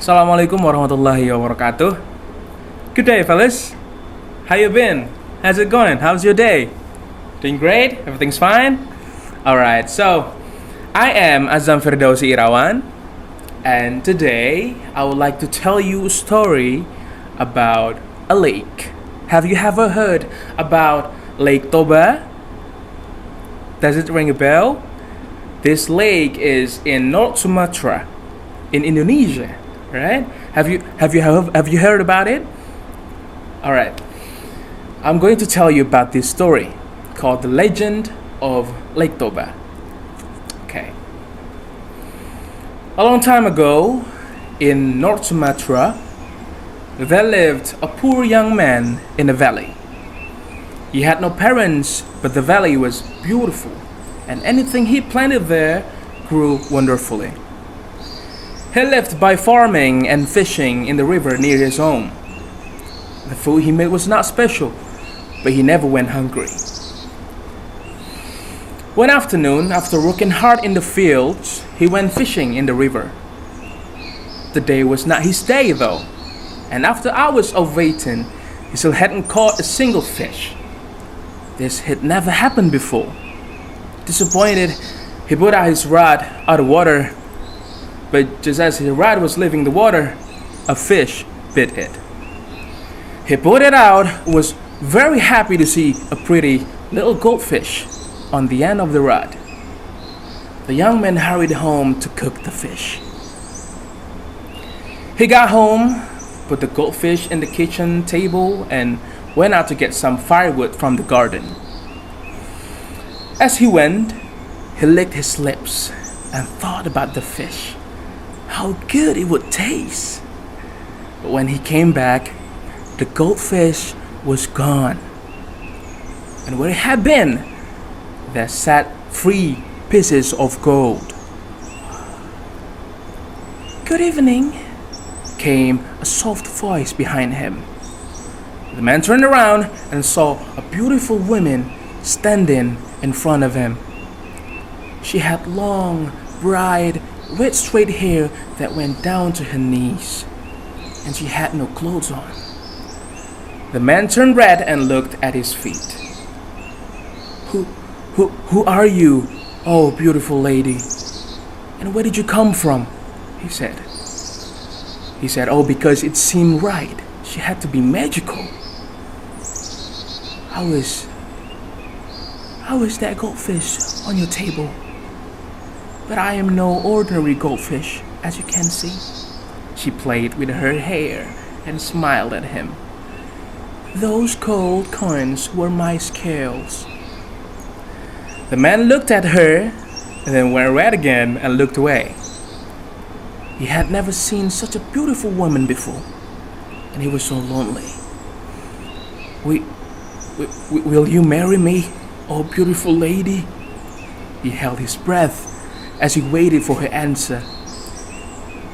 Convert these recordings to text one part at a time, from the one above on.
Assalamualaikum warahmatullahi wabarakatuh. Good day, fellas. How you been? How's it going? How's your day? Doing great? Everything's fine? Alright, so I am Azzam Firdausi Irawan, and today I would like to tell you a story about a lake. Have you ever heard about Lake Toba? Does it ring a bell? This lake is in North Sumatra, in Indonesia, right? Have you heard about it? All right. I'm going to tell you about this story called The Legend of Lake Toba. Okay. A long time ago, in North Sumatra, there lived a poor young man in a valley. He had no parents, but the valley was beautiful, and anything he planted there grew wonderfully. He lived by farming and fishing in the river near his home. The food he made was not special, but he never went hungry. One afternoon, after working hard in the fields, he went fishing in the river. The day was not his day though, and after hours of waiting, he still hadn't caught a single fish. This had never happened before. Disappointed, he put out his rod out of water, but just as his rod was leaving the water, a fish bit it. He pulled it out, was very happy to see a pretty little goldfish on the end of the rod. The young man hurried home to cook the fish. He got home, put the goldfish in the kitchen table, and went out to get some firewood from the garden. As he went, he licked his lips and thought about the fish, how good it would taste. But when he came back, the goldfish was gone. And where it had been, there sat 3 pieces of gold. "Good evening," came a soft voice behind him. The man turned around and saw a beautiful woman standing in front of him. She had long, bright, red straight hair that went down to her knees, and she had no clothes on. The man turned red and looked at his feet. Who are you, oh beautiful lady? And where did you come from?" he said. He said, "Oh, because it seemed right. She had to be magical. How is that goldfish on your table? But I am no ordinary goldfish, as you can see." She played with her hair and smiled at him. "Those gold coins were my scales." The man looked at her and then went red again and looked away. He had never seen such a beautiful woman before, and he was so lonely. Will you marry me, oh beautiful lady?" He held his breath as he waited for her answer.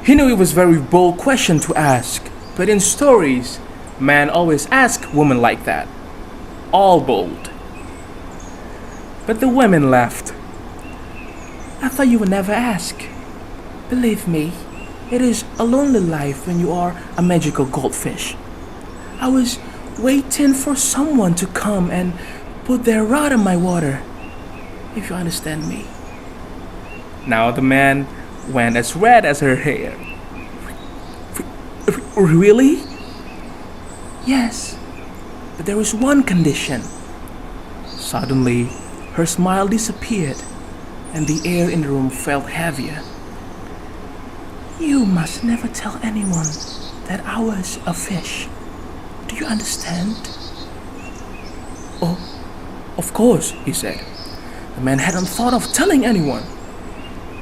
He knew it was a very bold question to ask, but in stories, men always ask women like that. All bold. But the women laughed. "I thought you would never ask. Believe me, it is a lonely life when you are a magical goldfish. I was waiting for someone to come and put their rod in my water, if you understand me." Now the man went as red as her hair. "Really?" "Yes, but there is one condition." Suddenly, her smile disappeared, and the air in the room felt heavier. "You must never tell anyone that I was a fish. Do you understand?" "Oh, of course," he said. The man hadn't thought of telling anyone.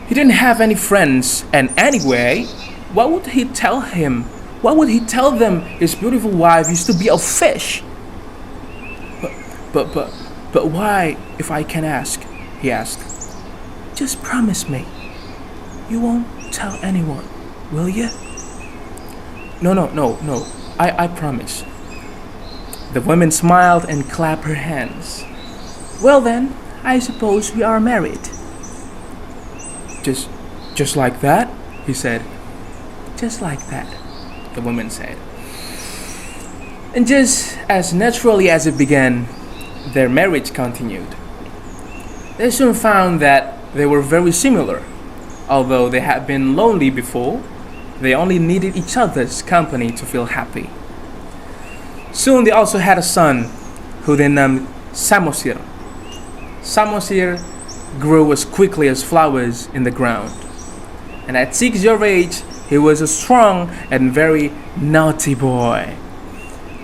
He didn't have any friends, and anyway, what would he tell him? What would he tell them his beautiful wife used to be a fish? But why, if I can ask?" he asked. "Just promise me. You won't tell anyone, will you?" No. I promise." The woman smiled and clapped her hands. "Well then, I suppose we are married." Just like that?" he said. just like that, the woman said. And just as naturally as it began, their marriage continued. They soon found that they were very similar. Although they had been lonely before, they only needed each other's company to feel happy. Soon they also had a son, who they named Samosir. Samosir grew as quickly as flowers in the ground. And at 6 years of age, he was a strong and very naughty boy.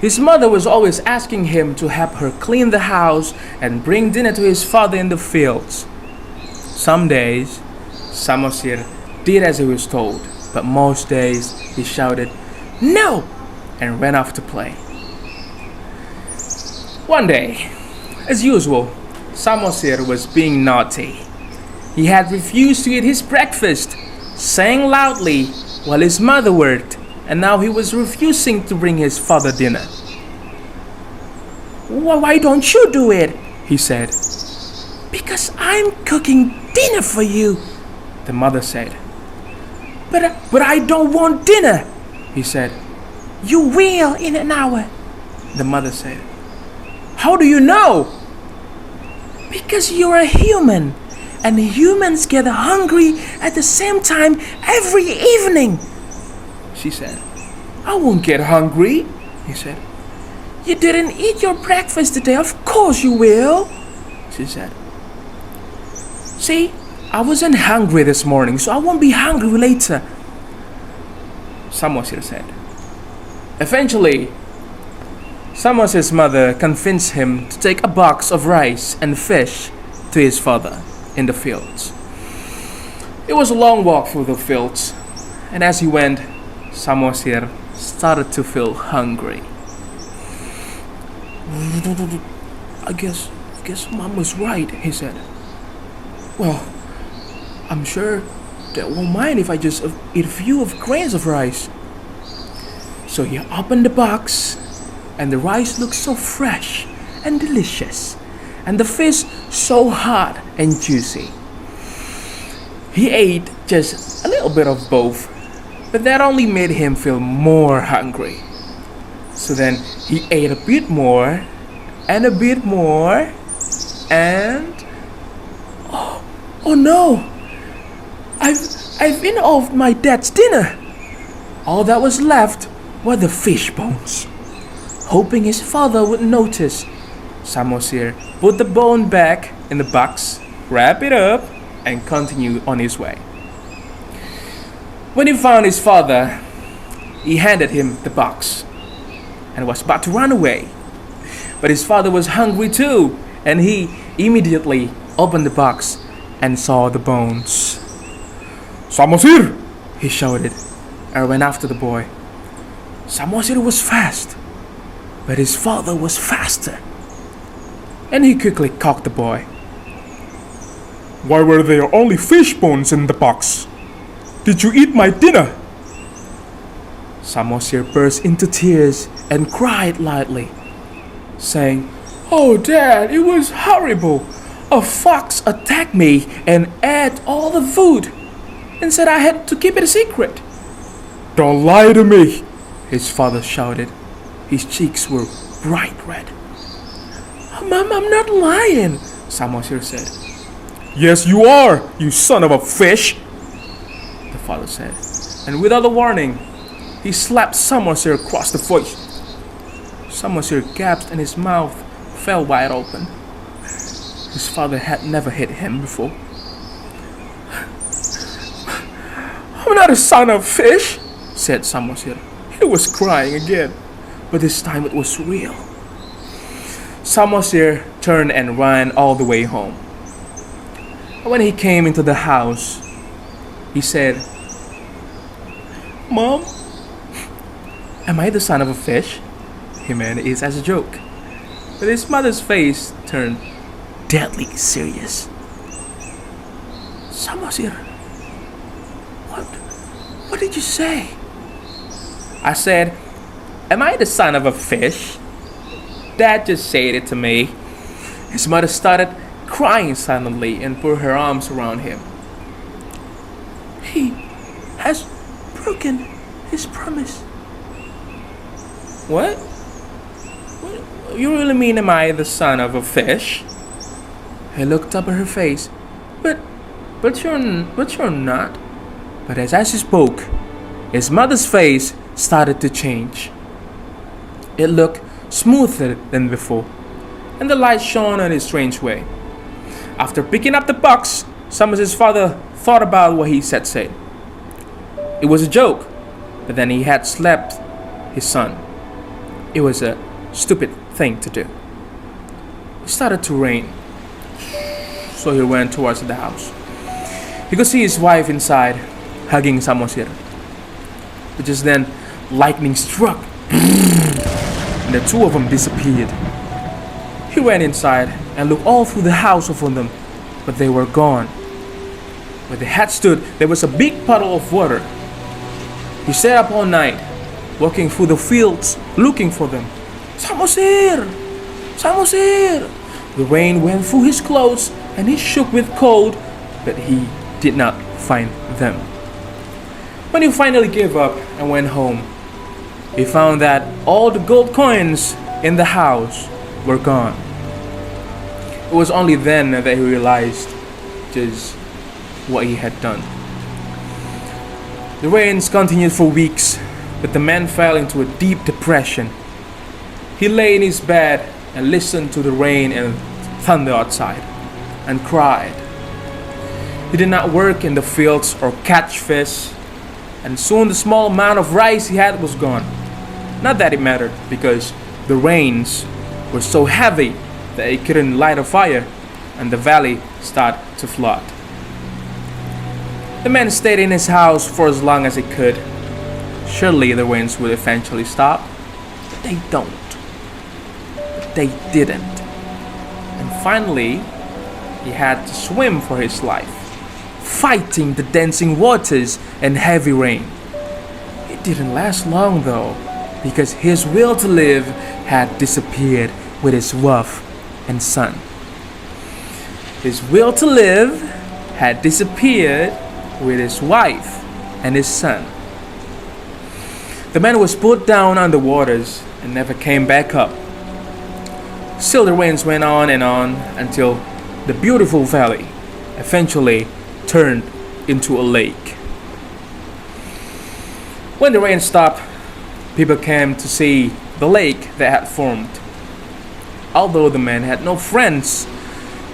His mother was always asking him to help her clean the house and bring dinner to his father in the fields. Some days, Samosir did as he was told, but most days he shouted, "No!" and ran off to play. One day, as usual, Samosir was being naughty. He had refused to eat his breakfast, saying loudly while his mother worked, and now he was refusing to bring his father dinner. "Why don't you do it?" he said. "Because I'm cooking dinner for you," the mother said. But I don't want dinner," he said. "You will in an hour," the mother said. "How do you know?" "Because you're a human, and humans get hungry at the same time every evening," she said. "I won't get hungry," he said. "You didn't eat your breakfast today, of course you will," she said. "See, I wasn't hungry this morning, so I won't be hungry later," Samosir said. Eventually, Samosir's mother convinced him to take a box of rice and fish to his father in the fields. It was a long walk through the fields, and as he went, Samosir started to feel hungry. I guess Mom was right," he said. "Well, I'm sure they won't mind if I just eat a few of grains of rice." So he opened the box, and the rice looked so fresh and delicious, and the fish so hot and juicy. He ate just a little bit of both, but that only made him feel more hungry. So then he ate a bit more, and a bit more, and oh no! I've eaten all of my dad's dinner. All that was left were the fish bones. Hoping his father would notice, Samosir put the bone back in the box, wrapped it up, and continued on his way. When he found his father, he handed him the box and was about to run away. But his father was hungry too, and he immediately opened the box and saw the bones. "Samosir!" he shouted, and went after the boy. Samosir was fast, but his father was faster, and he quickly caught the boy. "Why were there only fish bones in the box? Did you eat my dinner?" Samosir burst into tears and cried loudly, saying, "Oh Dad, it was horrible. A fox attacked me and ate all the food and said I had to keep it a secret." "Don't lie to me," his father shouted. His cheeks were bright red. "Mom, I'm not lying," Samosir said. "Yes, you are, you son of a fish," the father said. And without a warning, he slapped Samosir across the face. Samosir gasped and his mouth fell wide open. His father had never hit him before. "I'm not a son of fish," said Samosir. He was crying again, but this time it was real. Samosir turned and ran all the way home. When he came into the house, he said, "Mom, am I the son of a fish?" He meant it as a joke, but his mother's face turned deadly serious. "Samosir, what did you say?" "I said, am I the son of a fish? Dad just said it to me." His mother started crying silently and put her arms around him. "He has broken his promise. What? You really mean am I the son of a fish? He looked up at her face. But you're not. But as he spoke, his mother's face started to change. It looked smoother than before, and the light shone in a strange way. After picking up the box, Samus's father thought about what he said. It was a joke, but then he had slapped his son. It was a stupid thing to do. It started to rain, so he went towards the house. He could see his wife inside, hugging Samosir. But just then, lightning struck, and the two of them disappeared. He went inside and looked all through the house for them, but they were gone. Where they had stood, there was a big puddle of water. He stayed up all night, walking through the fields, looking for them. Samosir! Samosir! The rain went through his clothes, and he shook with cold, but he did not find them. When he finally gave up and went home, he found that all the gold coins in the house were gone. It was only then that he realized just what he had done. The rains continued for weeks, but the man fell into a deep depression. He lay in his bed and listened to the rain and thunder outside and cried. He did not work in the fields or catch fish, and soon the small amount of rice he had was gone. Not that it mattered, because the rains were so heavy that he couldn't light a fire, and the valley started to flood. The man stayed in his house for as long as he could. Surely the rains would eventually stop, but they don't. But they didn't. And finally, he had to swim for his life, fighting the dancing waters and heavy rain. It didn't last long though, because his will to live had disappeared with his wife and son. His will to live had disappeared with his wife and his son. The man was put down on the waters and never came back up. Still the rains went on and on until the beautiful valley eventually turned into a lake. When the rain stopped, people came to see the lake that had formed. Although the man had no friends,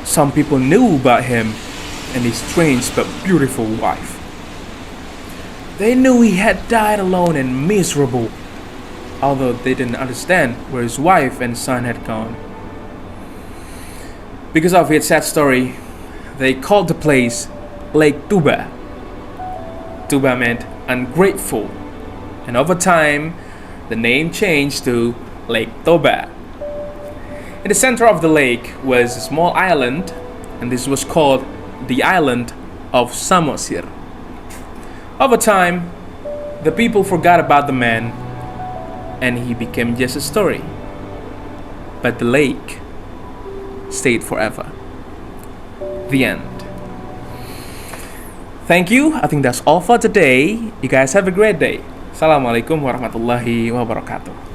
some people knew about him and his strange but beautiful wife. They knew he had died alone and miserable, although they didn't understand where his wife and son had gone. Because of its sad story, they called the place Lake Toba. Toba meant ungrateful, and over time, the name changed to Lake Toba. In the center of the lake was a small island, and this was called the island of Samosir. Over time, the people forgot about the man, and he became just a story. But the lake stayed forever. The end. Thank you. I think that's all for today. You guys have a great day. Assalamualaikum warahmatullahi wabarakatuh.